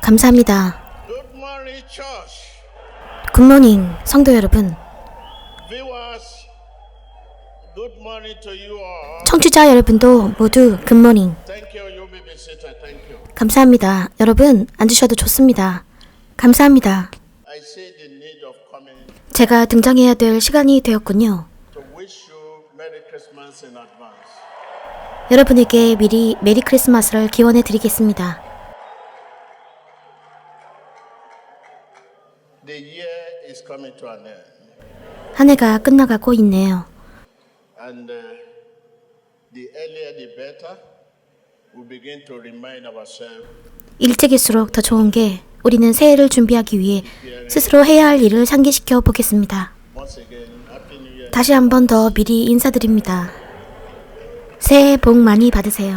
감사합니다. 굿모닝 성도 여러분. 청취자 여러분도 모두 굿모닝. 감사합니다. 여러분 앉으셔도 좋습니다. 감사합니다. 제가 등장해야 될 시간이 되었군요. 여러분에게 미리 메리 크리스마스를 기원해 드리겠습니다. 한 해가 끝나가고 있네요. 일찍일수록 더 좋은 게 우리는 새해를 준비하기 위해 스스로 해야 할 일을 상기시켜 보겠습니다. 다시 한 번 더 미리 인사드립니다. 새해 복 많이 받으세요.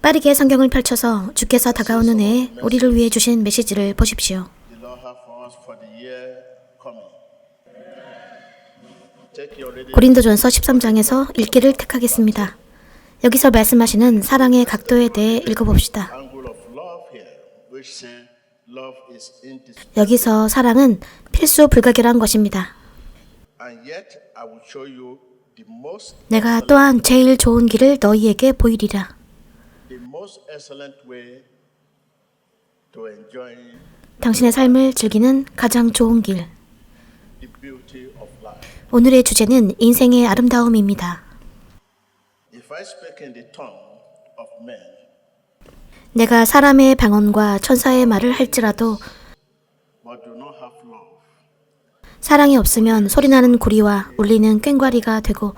빠르게 성경을 펼쳐서 주께서 다가오는 해에 우리를 위해 주신 메시지를 보십시오. 고린도전서 13장에서 읽기를 택하겠습니다. 여기서 말씀하시는 사랑의 각도에 대해 읽어봅시다. 여기서 사랑은 필수 불가결한 것입니다. 내가 또한 제일 좋은 길을 너희에게 보이리라. 당신의 삶을 즐기는 가장 좋은 길. 오늘의 주제는 인생의 아름다움입니다. 내가 사람의 방언과 천사의 말을 할지라도 사랑이 없으면 소리나는 구리와 울리는 꽹과리가 되고,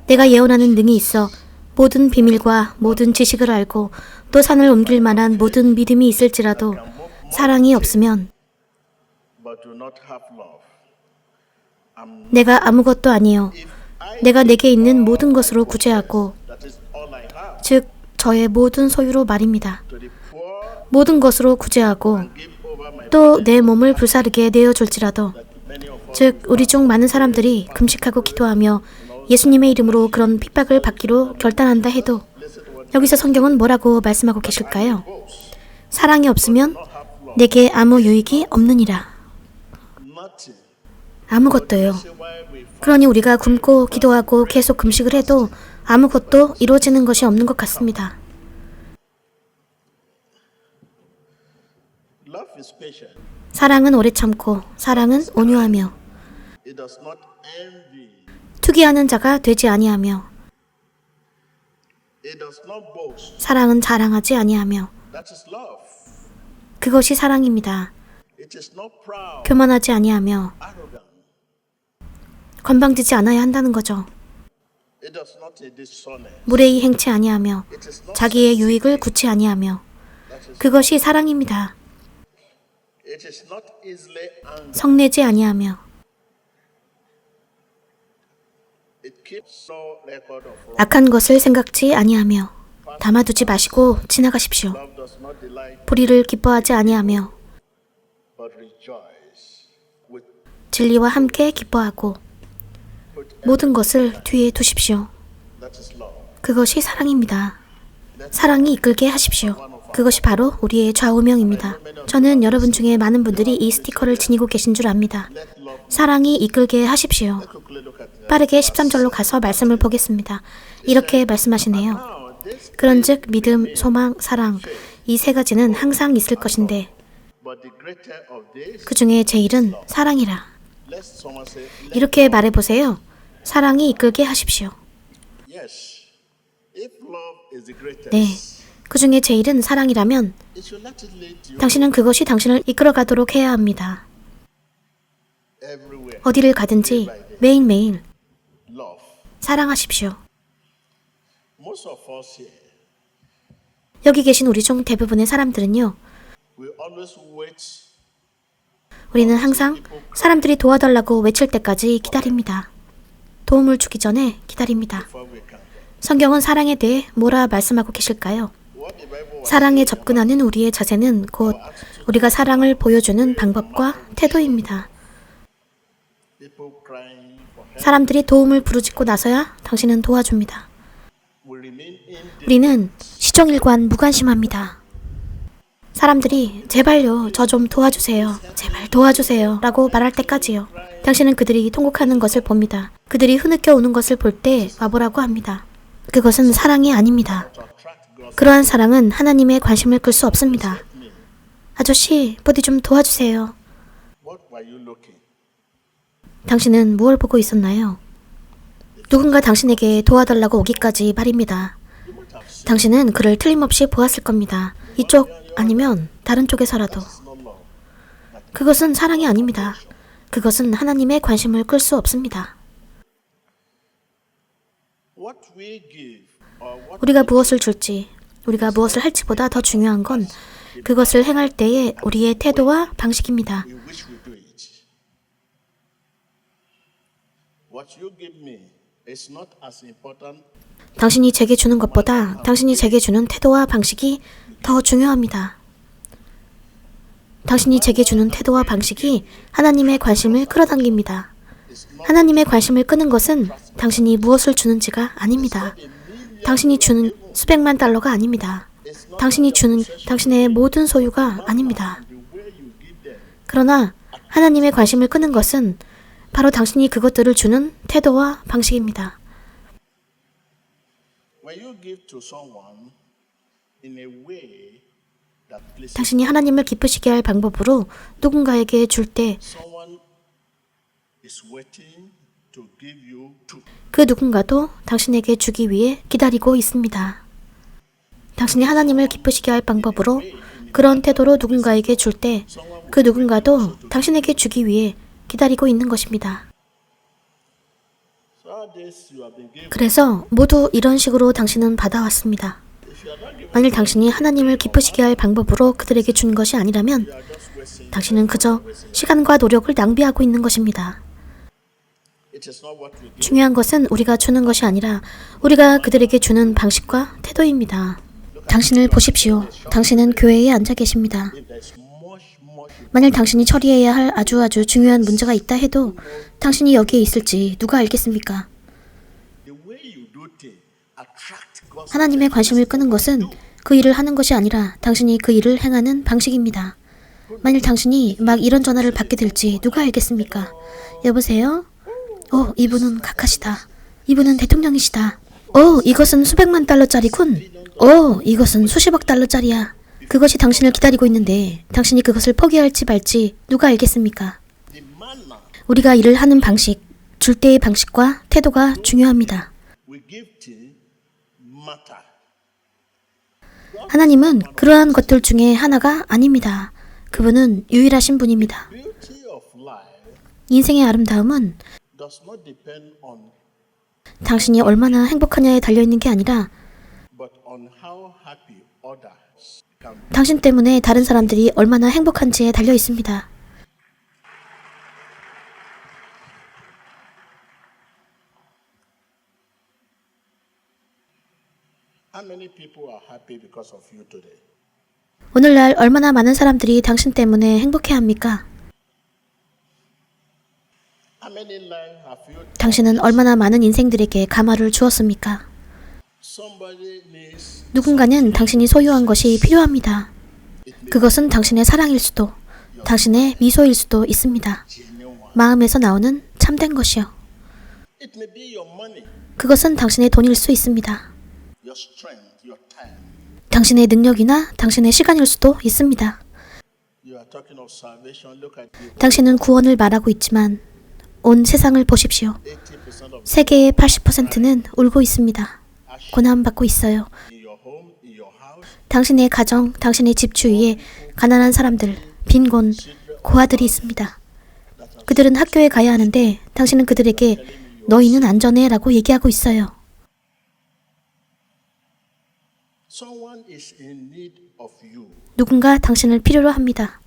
내가 예언하는 능이 있어 모든 비밀과 모든 지식을 알고 또 산을 옮길 만한 모든 믿음이 있을지라도 사랑이 없으면 내가 아무것도 아니요 내가 내게 있는 모든 것으로 구제하고, 즉 저의 모든 소유로 말입니다. 모든 것으로 구제하고 또 내 몸을 불사르게 내어줄지라도, 즉 우리 중 많은 사람들이 금식하고 기도하며 예수님의 이름으로 그런 핍박을 받기로 결단한다 해도 여기서 성경은 뭐라고 말씀하고 계실까요? 사랑이 없으면 내게 아무 유익이 없느니라. 아무것도요. 그러니 우리가 굶고 기도하고 계속 금식을 해도 아무것도 이루어지는 것이 없는 것 같습니다. 사랑은 오래 참고, 사랑은 온유하며, 투기하는 자가 되지 아니하며, 사랑은 자랑하지 아니하며. 그것이 사랑입니다. 교만하지 아니하며 건방지지 않아야 한다는 거죠. 무례히 행치 아니하며 자기의 유익을 구치 아니하며. 그것이 사랑입니다. 성내지 아니하며 악한 것을 생각지 아니하며. 담아두지 마시고 지나가십시오. 불의를 기뻐하지 아니하며 진리와 함께 기뻐하고 모든 것을 뒤에 두십시오. 그것이 사랑입니다. 사랑이 이끌게 하십시오. 그것이 바로 우리의 좌우명입니다. 저는 여러분 중에 많은 분들이 이 스티커를 지니고 계신 줄 압니다. 사랑이 이끌게 하십시오. 빠르게 13절로 가서 말씀을 보겠습니다. 이렇게 말씀하시네요. 그런즉 믿음, 소망, 사랑, 이 세 가지는 항상 있을 것인데 그 중에 제일은 사랑이라. 이렇게 말해보세요. 사랑이 이끌게 하십시오. 네, 그 중에 제일은 사랑이라면 당신은 그것이 당신을 이끌어가도록 해야 합니다. 어디를 가든지 매일매일 사랑하십시오. 여기 계신 우리 중 대부분의 사람들은요, 우리는 항상 사람들이 도와달라고 외칠 때까지 기다립니다. 도움을 주기 전에 기다립니다. 성경은 사랑에 대해 뭐라 말씀하고 계실까요? 사랑에 접근하는 우리의 자세는 곧 우리가 사랑을 보여주는 방법과 태도입니다. 사람들이 도움을 부르짖고 나서야 당신은 도와줍니다. 우리는 시종일관 무관심합니다. 사람들이 제발요, 저 좀 도와주세요. 제발 도와주세요. 라고 말할 때까지요. 당신은 그들이 통곡하는 것을 봅니다. 그들이 흐느껴 오는 것을 볼 때 와보라고 합니다. 그것은 사랑이 아닙니다. 그러한 사랑은 하나님의 관심을 끌 수 없습니다. 아저씨, 부디 좀 도와주세요. 당신은 무엇을 보고 있었나요? 누군가 당신에게 도와달라고 오기까지 말입니다. 당신은 그를 틀림없이 보았을 겁니다. 이쪽 아니면 다른 쪽에서라도. 그것은 사랑이 아닙니다. 그것은 하나님의 관심을 끌 수 없습니다. 우리가 무엇을 줄지, 우리가 무엇을 할지보다 더 중요한 건 그것을 행할 때의 우리의 태도와 방식입니다. 당신이 제게 주는 것보다 당신이 제게 주는 태도와 방식이 더 중요합니다. 당신이 제게 주는 태도와 방식이 하나님의 관심을 끌어당깁니다. 하나님의 관심을 끄는 것은 당신이 무엇을 주는지가 아닙니다. 당신이 주는 수백만 달러가 아닙니다. 당신이 주는 당신의 모든 소유가 아닙니다. 그러나 하나님의 관심을 끄는 것은 바로 당신이 그것들을 주는 태도와 방식입니다. 당신이 하나님을 기쁘시게 할 방법으로 누군가에게 줄 때 그 누군가도 당신에게 주기 위해 기다리고 있습니다. 당신이 하나님을 기쁘시게 할 방법으로 그런 태도로 누군가에게 줄 때 그 누군가도 당신에게 주기 위해 기다리고 있는 것입니다. 그래서 모두 이런 식으로 당신은 받아왔습니다. 만일 당신이 하나님을 기쁘시게 할 방법으로 그들에게 준 것이 아니라면 당신은 그저 시간과 노력을 낭비하고 있는 것입니다. 중요한 것은 우리가 주는 것이 아니라 우리가 그들에게 주는 방식과 태도입니다. 당신을 보십시오. 당신은 교회에 앉아 계십니다. 만일 당신이 처리해야 할 아주 중요한 문제가 있다 해도 당신이 여기에 있을지 누가 알겠습니까? 하나님의 관심을 끄는 것은 그 일을 하는 것이 아니라 당신이 그 일을 행하는 방식입니다. 만일 당신이 막 이런 전화를 받게 될지 누가 알겠습니까? 여보세요? 이분은 각하시다. 이분은 대통령이시다. 이것은 수백만 달러짜리군. 이것은 수십억 달러짜리야. 그것이 당신을 기다리고 있는데 당신이 그것을 포기할지 말지 누가 알겠습니까? 우리가 일을 하는 방식, 줄 때의 방식과 태도가 중요합니다. 하나님은 그러한 것들 중에 하나가 아닙니다. 그분은 유일하신 분입니다. 인생의 아름다움은 당신이 얼마나 행복하냐에 달려있는 게 아니라 당신 때문에 다른 사람들이 얼마나 행복한지에 달려 있습니다. 오늘날 얼마나 많은 사람들이 당신 때문에 행복해합니까? 당신은 얼마나 많은 인생들에게 감화를 주었습니까? 누군가는 당신이 소유한 것이 필요합니다. 그것은 당신의 사랑일 수도, 당신의 미소일 수도 있습니다. 마음에서 나오는 참된 것이요. 그것은 당신의 돈일 수 있습니다. 당신의 능력이나 당신의 시간일 수도 있습니다. 당신은 구원을 말하고 있지만 온 세상을 보십시오. 세계의 80%는 울고 있습니다. 고난받고 있어요. 당신의 가정, 당신의 집 주위에 가난한 사람들, 빈곤, 고아들이 있습니다. 그들은 학교에 가야 하는데 당신은 그들에게 너희는 안전해 라고 얘기하고 있어요. 누군가 당신을 필요로 합니다.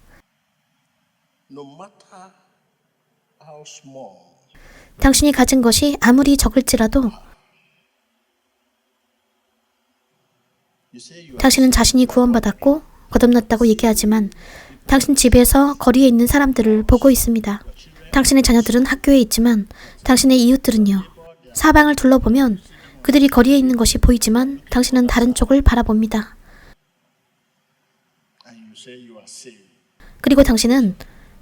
당신이 가진 것이 아무리 적을지라도 당신은 자신이 구원받았고 거듭났다고 얘기하지만 당신 집에서 거리에 있는 사람들을 보고 있습니다. 당신의 자녀들은 학교에 있지만 당신의 이웃들은요. 사방을 둘러보면 그들이 거리에 있는 것이 보이지만 당신은 다른 쪽을 바라봅니다. 그리고 당신은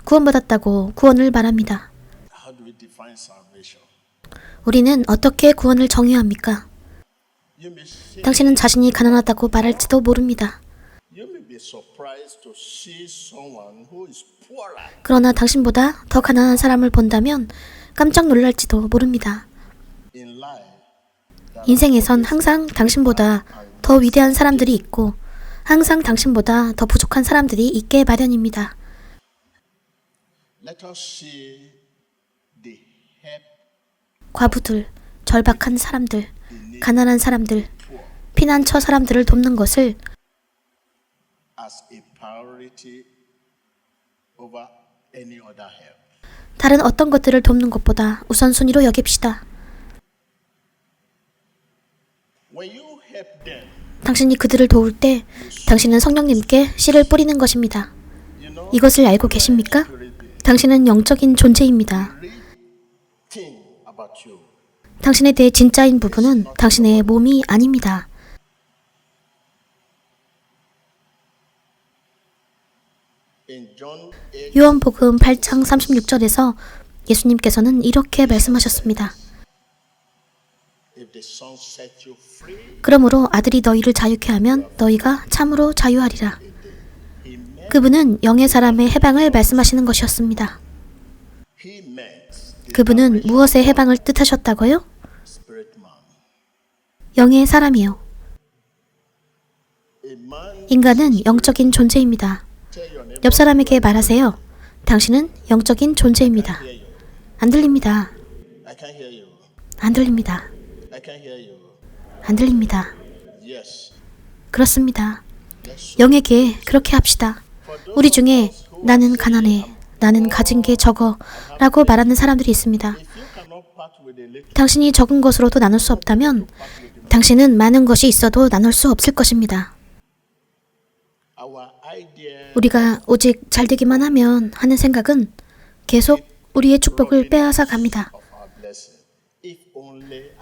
구원받았다고 구원을 말합니다. 우리는 어떻게 구원을 정의합니까? 당신은 자신이 가난하다고 말할지도 모릅니다. 그러나 당신보다 더 가난한 사람을 본다면 깜짝 놀랄지도 모릅니다. 인생에선 항상 당신보다 더 위대한 사람들이 있고 항상 당신보다 더 부족한 사람들이 있게 마련입니다. 과부들, 절박한 사람들, 가난한 사람들, 피난처 사람들을 돕는 것을 다른 어떤 것들을 돕는 것보다 우선순위로 여깁시다. 당신이 그들을 도울 때 당신은 성령님께 씨를 뿌리는 것입니다. 이것을 알고 계십니까? 당신은 영적인 존재입니다. 당신에 대해 진짜인 부분은 당신의 몸이 아닙니다. 요한복음 8장 36절에서 예수님께서는 이렇게 말씀하셨습니다. 그러므로 아들이 너희를 자유케 하면 너희가 참으로 자유하리라. 그분은 영의 사람의 해방을 말씀하시는 것이었습니다. 그분은 무엇의 해방을 뜻하셨다고요? 영의 사람이요. 인간은 영적인 존재입니다. 옆 사람에게 말하세요. 당신은 영적인 존재입니다. 안 들립니다. 안 들립니다. 안 들립니다. 그렇습니다. 영에게 그렇게 합시다. 우리 중에 나는 가난해, 나는 가진 게 적어 라고 말하는 사람들이 있습니다. 당신이 적은 것으로도 나눌 수 없다면 당신은 많은 것이 있어도 나눌 수 없을 것입니다. 우리가 오직 잘 되기만 하면 하는 생각은 계속 우리의 축복을 빼앗아 갑니다.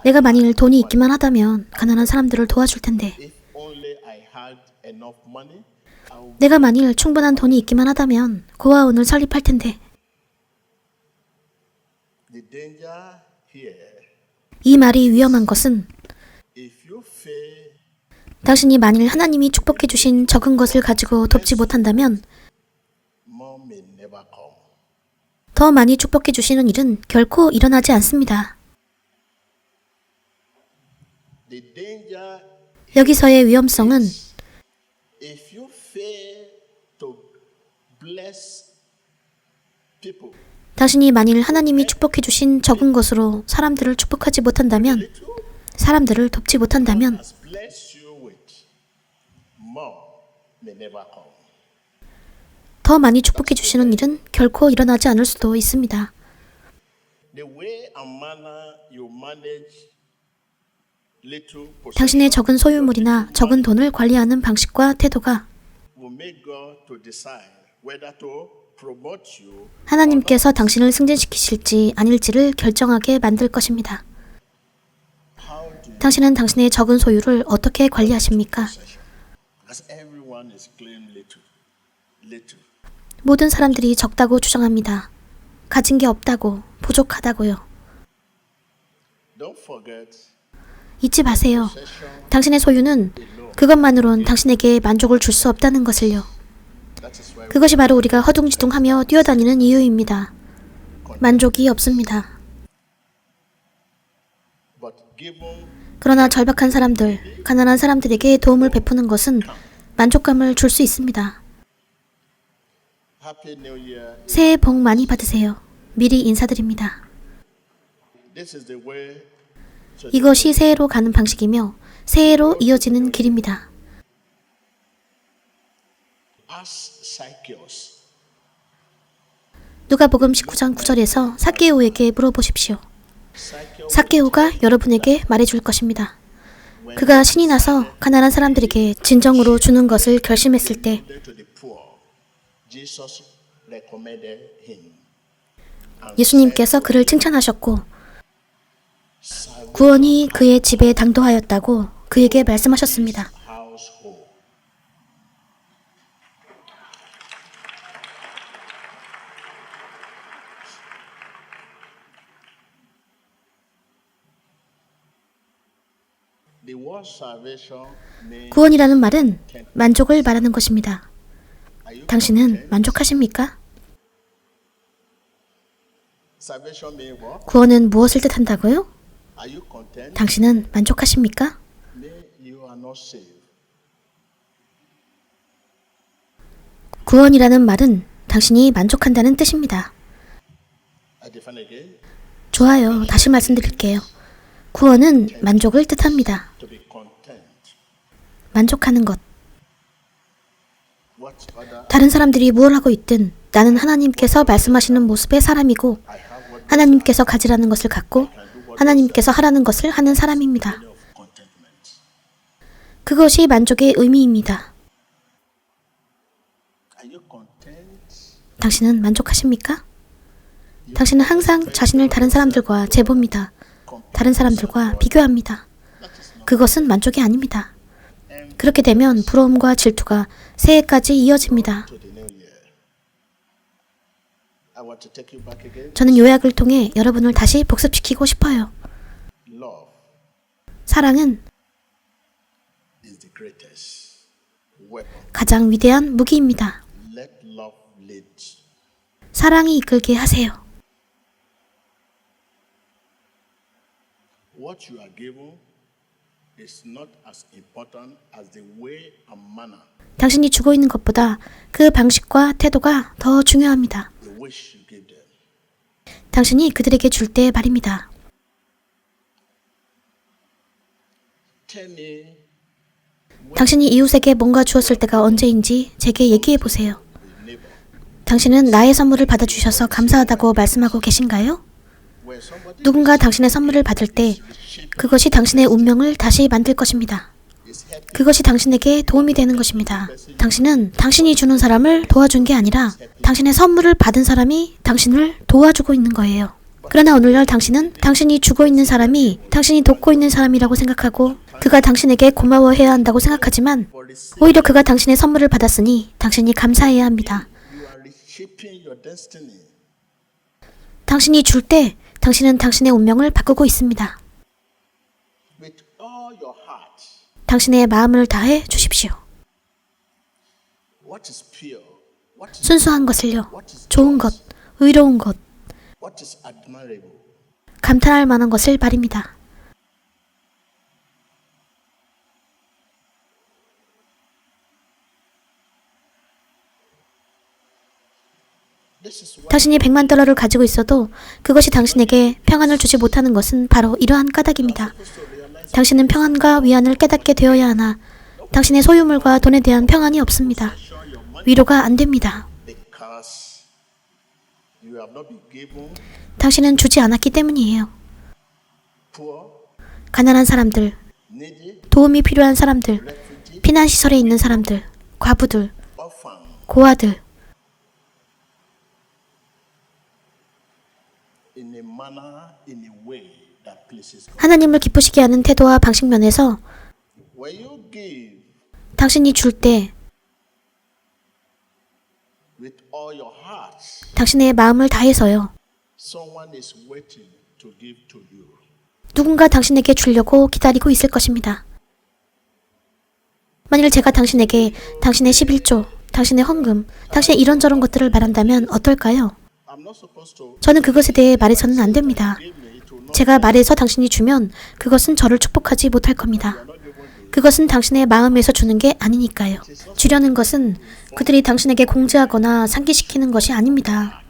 내가 만일 돈이 있기만 하다면 가난한 사람들을 도와줄 텐데, 내가 만일 충분한 돈이 있기만 하다면 고아원을 설립할 텐데. 이 말이 위험한 것은 당신이 만일 하나님이 축복해 주신 적은 것을 가지고 돕지 못한다면 더 많이 축복해 주시는 일은 결코 일어나지 않습니다. 여기서의 위험성은 당신이 만일 하나님이 축복해 주신 적은 것으로 사람들을 축복하지 못한다면, 사람들을 돕지 못한다면 더 많이 축복해 주시는 일은 결코 일어나지 않을 수도 있습니다. 당신의 적은 소유물이나 적은 돈을 관리하는 방식과 태도가 하나님께서 당신을 승진시키실지 아닐지를 결정하게 만들 것입니다. 당신은 당신의 적은 소유를 어떻게 관리하십니까? 모든 사람들이 적다고 주장합니다. 가진 게 없다고, 부족하다고요. 잊지 마세요. 당신의 소유는 그것만으론 당신에게 만족을 줄 수 없다는 것을요. 그것이 바로 우리가 허둥지둥하며 뛰어다니는 이유입니다. 만족이 없습니다. 그러나 절박한 사람들, 가난한 사람들에게 도움을 베푸는 것은 만족감을 줄 수 있습니다. 새해 복 많이 받으세요. 미리 인사드립니다. 이것이 새해로 가는 방식이며 새해로 이어지는 길입니다. 누가복음 19장 9절에서 삭개오에게 물어보십시오. 삭개오가 여러분에게 말해줄 것입니다. 그가 신이 나서 가난한 사람들에게 진정으로 주는 것을 결심했을 때 예수님께서 그를 칭찬하셨고 구원이 그의 집에 당도하였다고 그에게 말씀하셨습니다. 구원이라는 말은 만족을 말하는 것입니다. 당신은 만족하십니까? 구원은 무엇을 뜻한다고요? 당신은 만족하십니까? 구원이라는 말은 당신이 만족한다는 뜻입니다. 좋아요. 다시 말씀드릴게요. 구원은 만족을 뜻합니다. 만족하는 것. 다른 사람들이 무엇을 하고 있든 나는 하나님께서 말씀하시는 모습의 사람이고 하나님께서 가지라는 것을 갖고 하나님께서 하라는 것을 하는 사람입니다. 그것이 만족의 의미입니다. 당신은 만족하십니까? 당신은 항상 자신을 다른 사람들과 재봅니다. 다른 사람들과 비교합니다. 그것은 만족이 아닙니다. 그렇게 되면 부러움과 질투가 새해까지 이어집니다. 저는 요약을 통해 여러분을 다시 복습시키고 싶어요. 사랑은 가장 위대한 무기입니다. 사랑이 이끌게 하세요. 당신이 주고 있는 것보다 그 방식과 태도가 더 중요합니다. 당신이 그들에게 줄 때 말입니다. 당신이 이웃에게 뭔가 주었을 때가 언제인지 제게 얘기해 보세요. 당신은 나의 선물을 받아주셔서 감사하다고 말씀하고 계신가요? 누군가 당신의 선물을 받을 때 그것이 당신의 운명을 다시 만들 것입니다. 그것이 당신에게 도움이 되는 것입니다. 당신은 당신이 주는 사람을 도와준 게 아니라 당신의 선물을 받은 사람이 당신을 도와주고 있는 거예요. 그러나 오늘날 당신은 당신이 주고 있는 사람이 당신이 돕고 있는 사람이라고 생각하고 그가 당신에게 고마워해야 한다고 생각하지만 오히려 그가 당신의 선물을 받았으니 당신이 감사해야 합니다. 당신이 줄 때 당신은 당신의 운명을 바꾸고 있습니다. 당신의 마음을 다해 주십시오. 순수한 것을요. 좋은 것, 의로운 것, 감탄할 만한 것을 말입니다. 당신이 $100만 가지고 있어도 그것이 당신에게 평안을 주지 못하는 것은 바로 이러한 까닭입니다. 당신은 평안과 위안을 깨닫게 되어야 하나 당신의 소유물과 돈에 대한 평안이 없습니다. 위로가 안 됩니다. 당신은 주지 않았기 때문이에요. 가난한 사람들, 도움이 필요한 사람들, 피난시설에 있는 사람들, 과부들, 고아들, 하나님을 기쁘시게 하는 태도와 방식 면에서 당신이 줄 때 당신의 마음을 다해서요. 누군가 당신에게 주려고 기다리고 있을 것입니다. 만일 제가 당신에게 당신의 11조, 당신의 헌금, 당신의 이런저런 것들을 말한다면 어떨까요? 저는 그것에 대해 말해서는 안 됩니다. 제가 말해서 당신이 주면 그것은 저를 축복하지 못할 겁니다. 그것은 당신의 마음에서 주는 게 아니니까요. 주려는 것은 그들이 당신에게 공지하거나 상기시키는 것이 아닙니다.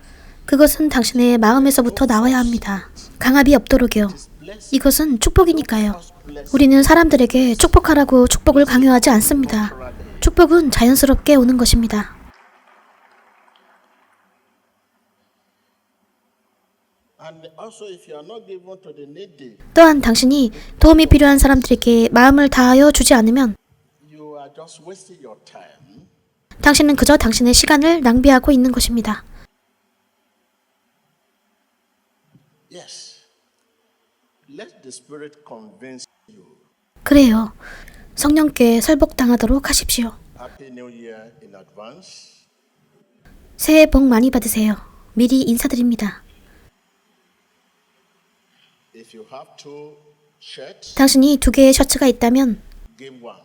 그것은 당신의 마음에서부터 나와야 합니다. 강압이 없도록요. 이것은 축복이니까요. 우리는 사람들에게 축복하라고 축복을 강요하지 않습니다. 축복은 자연스럽게 오는 것입니다. And also, if you are not given to the needy, 또한 당신이 도움이 필요한 사람들에게 마음을 다하여 주지 않으면 you are just wasting your time. 당신은 그저 당신의 시간을 낭비하고 있는 것입니다. Yes. Let the Spirit convince you. 그래요. 성령께 설복당하도록 하십시오. Happy New Year in advance. 새해 복 많이 받으세요. 미리 인사드립니다. If you have two shirts, 당신이 2개의 셔츠가 있다면 give one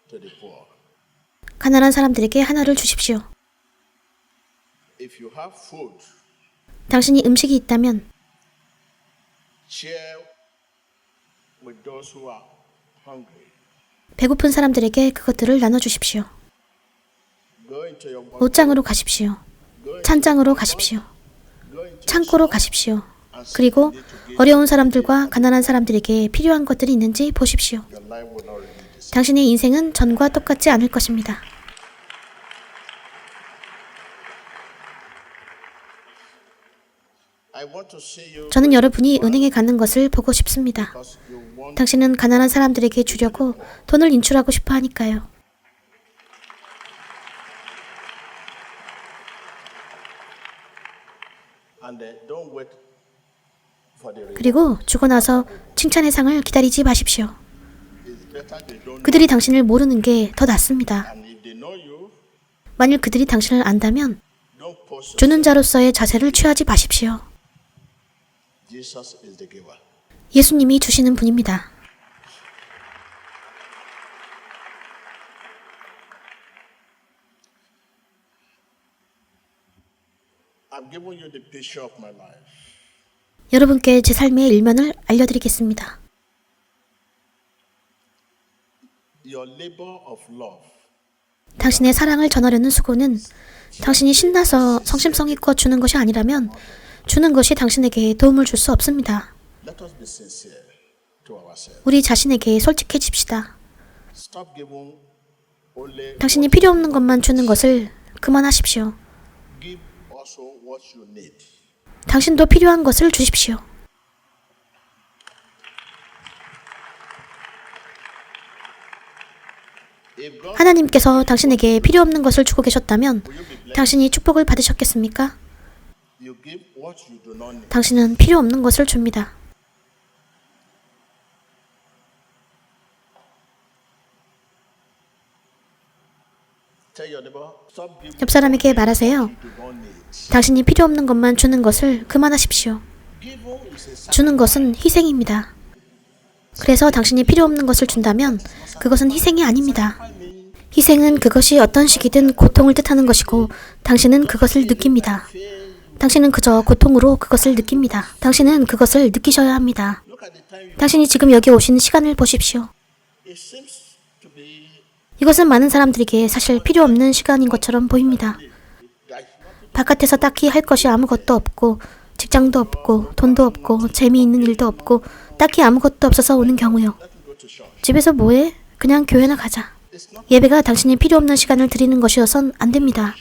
to the poor. 가난한 사람들에게 하나를 주십시오. If you have food, 당신이 음식이 있다면 share with those who are hungry. 배고픈 사람들에게 그것들을 나눠주십시오. Go into your 옷장으로 가십시오. 찬장으로 가십시오. 창고로 가십시오. 그리고 어려운 사람들과 가난한 사람들에게 필요한 것들이 있는지 보십시오. your life will not remain the same. 당신의 인생은 전과 똑같지 않을 것입니다. I want to see you 저는 여러분이 은행에 가는 것을 보고 싶습니다. because you want 당신은 가난한 사람들에게 주려고 돈을 인출하고 싶어 하니까요. and don't wait for the reward. 그리고 주고 나서 칭찬의 상을 기다리지 마십시오. It's better they don't 그들이 당신을 모르는 게 더 낫습니다. and if they know you, 만일 그들이 당신을 안다면 don't post 주는 자로서의 자세를 취하지 마십시오. Jesus is the giver. 예수님이 주시는 분입니다. I've given you the picture of my life. 여러분께 제 삶의 일면을 알려드리겠습니다. Your labor of love 당신의 사랑을 전하려는 수고는 당신이 신나서 성심성의껏 주는 것이 아니라면 주는 것이 당신에게 도움을 줄 수 없습니다. let us be sincere to ourselves. 우리 자신에게 솔직해집시다. Stop giving only 당신이 필요 없는 것만 주는 것을 그만하십시오. give also what you need. 당신도 필요한 것을 주십시오. If God 하나님께서 당신에게 필요 없는 것을 주고 계셨다면 당신이 축복을 받으셨겠습니까? you give what you do not need. 당신은 필요 없는 것을 줍니다. Tell your neighbor, stop giving 옆 사람에게 말하세요. what you do not need. 당신이 필요 없는 것만 주는 것을 그만하십시오. Giving is a 주는 것은 희생입니다. 그래서 당신이 필요 없는 것을 준다면 그것은 희생이 아닙니다. 희생은 그것이 어떤 식이든 고통을 뜻하는 것이고 당신은 그것을 느낍니다. 당신은 그저 고통으로 그것을 느낍니다. 당신은 그것을 느끼셔야 합니다. look at the time you, 당신이 지금 여기 오신 시간을 보십시오. it seems to be 이것은 많은 사람들에게 사실 필요 없는 시간인 것처럼 보입니다. like 바깥에서 딱히 할 것이 아무것도 없고 직장도 없고 돈도 없고 재미있는 일도 없고 딱히 아무것도 없어서 오는 경우요. let me go to church. 집에서 뭐해? 그냥 교회나 가자. It's not 예배가 당신이 필요 없는 시간을 드리는 것이어선 안 됩니다.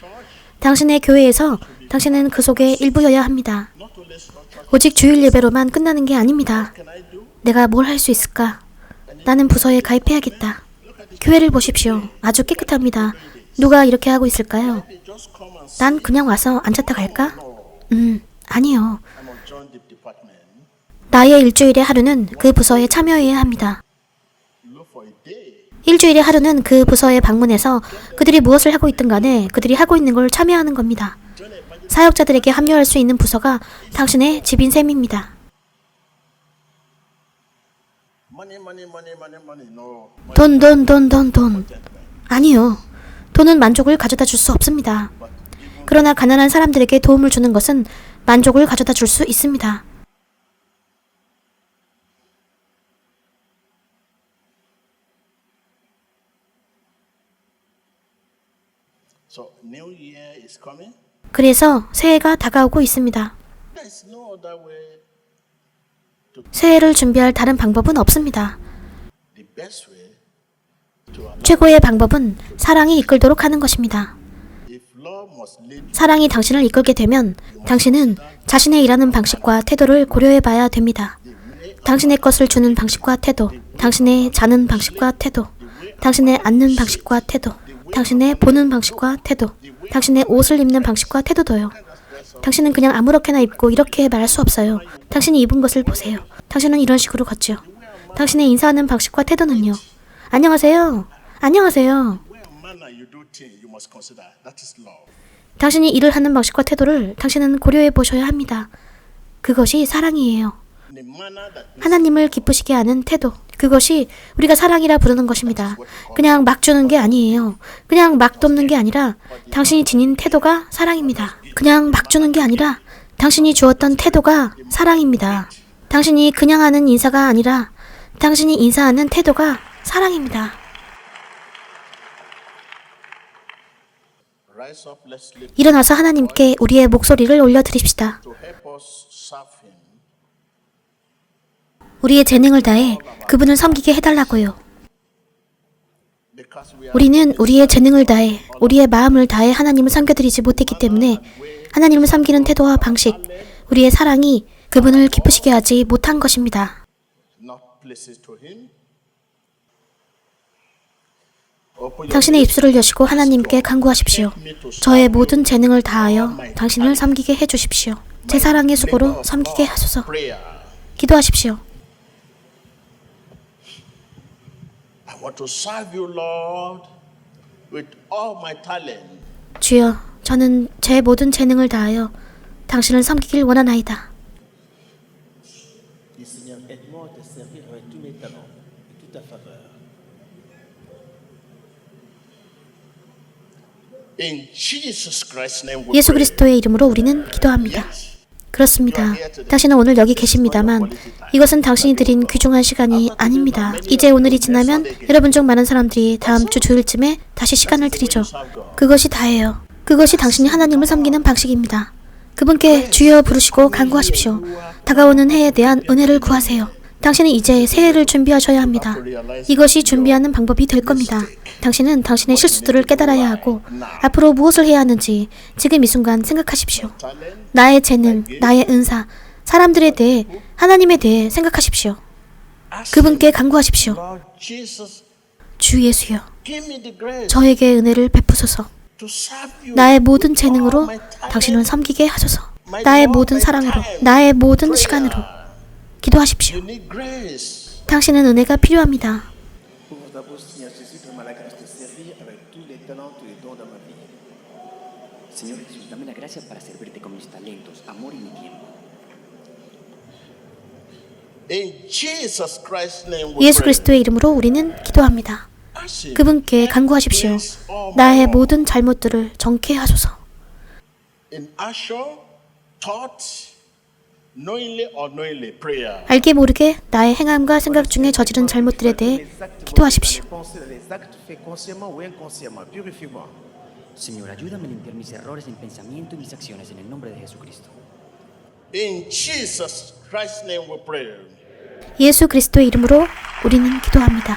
당신의 교회에서 당신은 그 속의 일부여야 합니다. not only church. 오직 주일 예배로만 끝나는 게 아닙니다. Can I do? 내가 뭘 할 수 있을까? 나는 부서에 가입해야겠다. 교회를 보십시오. 아주 깨끗합니다. 누가 이렇게 하고 있을까요? They just come and say, 난 그냥 와서 앉았다 갈까? 아니요. I'm on join the department. 나의 일주일의 하루는 그 부서에 참여해야 합니다. Look for a day. 일주일의 하루는 그 부서에 방문해서 그들이 무엇을 하고 있든 간에 그들이 하고 있는 걸 참여하는 겁니다. 사역자들에게 합류할 수 있는 부서가 당신의 집인 셈입니다. Money, money, money, money, money. No. 돈. 아니요. 돈은 만족을 가져다 줄 수 없습니다. 그러나 가난한 사람들에게 도움을 주는 것은 만족을 가져다 줄 수 있습니다. So New Year is coming. 그래서 새해가 다가오고 있습니다. There's no other way. 새해를 준비할 다른 방법은 없습니다. The best way to allow. 최고의 방법은 사랑이 이끌도록 하는 것입니다. If love must lead you. 사랑이 당신을 이끌게 되면 당신은 자신의 일하는 방식과 태도를 고려해 봐야 됩니다. 당신의 것을 주는 방식과 태도, 당신의 자는 방식과 태도, 당신의 앉는 방식과 태도, 당신의 보는 방식과 태도, 당신의 옷을 입는 방식과 태도도요. 당신은 그냥 아무렇게나 입고 이렇게 말할 수 없어요. 당신이 입은 것을 보세요. 당신은 이런 식으로 걷죠. 당신의 인사하는 방식과 태도는요. 안녕하세요. 안녕하세요. When manner you do things, you must consider that is love. 당신이 일을 하는 방식과 태도를 당신은 고려해 보셔야 합니다. 그것이 사랑이에요. In a manner that 하나님을 기쁘시게 하는 태도. 그것이 우리가 사랑이라 부르는 것입니다. 그냥 막 주는 게 아니에요. 그냥 막 돕는 게 아니라 당신이 지닌 태도가 사랑입니다. 그냥 막 주는 게 아니라 당신이 주었던 태도가 사랑입니다. 당신이 그냥 하는 인사가 아니라 당신이 인사하는 태도가 사랑입니다. rise up, let's live 일어나서 하나님께 우리의 목소리를 올려드립시다. to help us serve Him. 우리의 재능을 다해 그분을 섬기게 해달라고요. Because we are 우리는 우리의 재능을 다해 우리의 마음을 다해 하나님을 섬겨드리지 못했기 때문에 하나님을 섬기는 태도와 방식, 우리의 사랑이 그분을 기쁘시게 하지 못한 것입니다. not places to Him. Open your 당신의 입술을 여시고 하나님께 간구하십시오. 저의 모든 재능을 다하여 당신을 섬기게 해주십시오. 제 사랑의 수고로 섬기게 하소서. prayer. 기도하십시오. I want to serve you, Lord, with all my talent. 주여, 저는 제 모든 재능을 다하여 당신을 섬기길 원하나이다. Et Seigneur, aide-moi à te servir avec tous mes talents et toute ta faveur. In Jesus Christ's name we 예수 pray. 그리스도의 이름으로 우리는 기도합니다. 그렇습니다. 당신은 오늘 여기 계십니다만 이것은 당신이 드린 귀중한 시간이 아닙니다. 이제 오늘이 지나면 여러분 중 많은 사람들이 다음 주 주일쯤에 다시 시간을 드리죠. 그것이 다예요. 그것이 당신이 하나님을 섬기는 방식입니다. 그분께 주여 부르시고 간구하십시오. 다가오는 해에 대한 은혜를 구하세요. 당신은 이제 새해를 준비하셔야 합니다. 이것이 준비하는 방법이 될 겁니다. 당신은 당신의 실수들을 깨달아야 하고 앞으로 무엇을 해야 하는지 지금 이 순간 생각하십시오. 나의 재능, 나의 은사, 사람들에 대해, 하나님에 대해 생각하십시오. 그분께 간구하십시오. Lord Jesus, 주 예수여, give me the grace 저에게 은혜를 베푸소서. to serve you. 나의 모든 재능으로 당신을 섬기게 하소서. 나의 모든 사랑으로, 나의 모든 시간으로 기도하십시오. You need grace. 당신은 은혜가 필요합니다. Ouvre ta bouche, Seigneur Jésus, donne-moi la grâce de te servir avec tous les talents, tous les dons dans ma vie. Señor Jesús, dame la gracia para servirte con mis talentos, amor y mi tiempo. In Jesus Christ's name we 예수 pray. 그리스도의 이름으로 우리는 기도합니다. Ask Him. 그분께 간구하십시오. 나의 모든 잘못들을 정케 하소서. In action, thought, knowingly or unknowingly, prayer. 알게 모르게 나의 행함과 생각 중에 저지른 잘못들에 대해 기도하십시오. Les actes faits consciemment ou inconsciemment, purifie-moi. Señor, ayúdame a limpiar mis errores en pensamiento y mis acciones en el nombre de Jesucristo. In Jesus Christ's name we pray. 예수 그리스도의 이름으로 우리는 기도합니다.